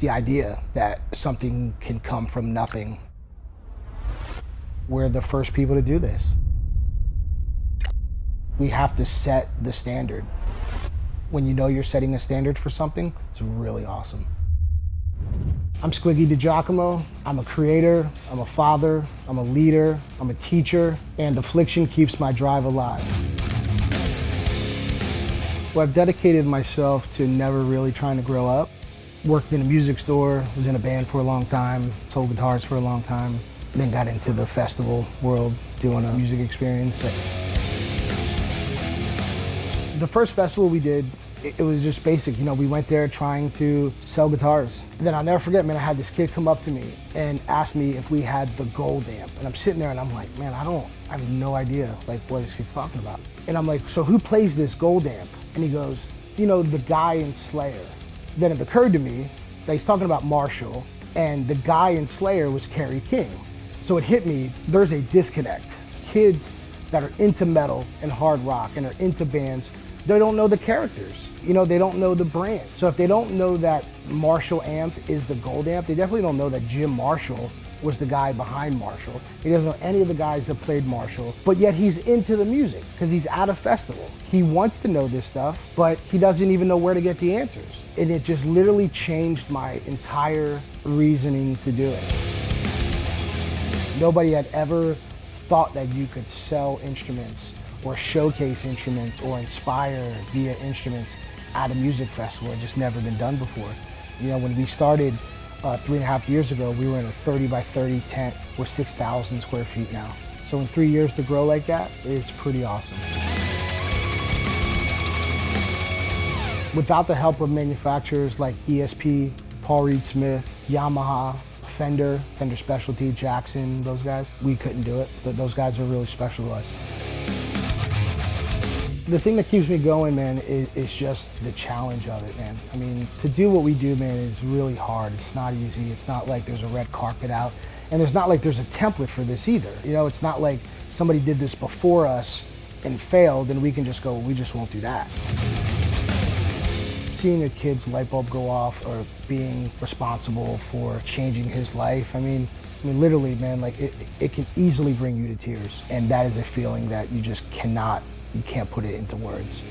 the idea that something can come from nothing. We're the first people to do this. We have to set the standard. When you know you're setting a standard for something, it's really awesome. I'm Squiggy Digiacomo. I'm a creator, I'm a father, I'm a leader, I'm a teacher, and Affliction keeps my drive alive. Well, I've dedicated myself to never really trying to grow up. Worked in a music store, was in a band for a long time, sold guitars for a long time, then got into the festival world doing a music experience. The first festival we did, it was just basic. You know, we went there trying to sell guitars. And then I'll never forget, man, I had this kid come up to me and ask me if we had the gold amp. And I'm sitting there and I'm like, man, I have no idea like what this kid's talking about. And I'm like, so who plays this gold amp? And he goes, you know, the guy in Slayer. Then it occurred to me that he's talking about Marshall, and the guy in Slayer was Kerry King. So it hit me, there's a disconnect. Kids that are into metal and hard rock and are into bands, they don't know the characters. You know, they don't know the brand. So if they don't know that Marshall amp is the gold amp, they definitely don't know that Jim Marshall was the guy behind Marshall. He doesn't know any of the guys that played Marshall, but yet he's into the music because he's at a festival. He wants to know this stuff, but he doesn't even know where to get the answers. And it just literally changed my entire reasoning to do it. Nobody had ever thought that you could sell instruments or showcase instruments or inspire via instruments at a music festival. It just never been done before. You know, when we started 3.5 years ago, we were in a 30 by 30 tent. We're 6,000 square feet now. So in 3 years to grow like that is pretty awesome. Without the help of manufacturers like ESP, Paul Reed Smith, Yamaha, Fender Specialty, Jackson, those guys, we couldn't do it, but those guys are really special to us. The thing that keeps me going, man, is just the challenge of it, man. I mean, to do what we do, man, is really hard. It's not easy. It's not like there's a red carpet out. And there's not like there's a template for this either. You know, it's not like somebody did this before us and failed and we can just go, we just won't do that. Seeing a kid's light bulb go off or being responsible for changing his life, I mean literally, man, like it can easily bring you to tears. And that is a feeling that you just cannot, you can't put it into words.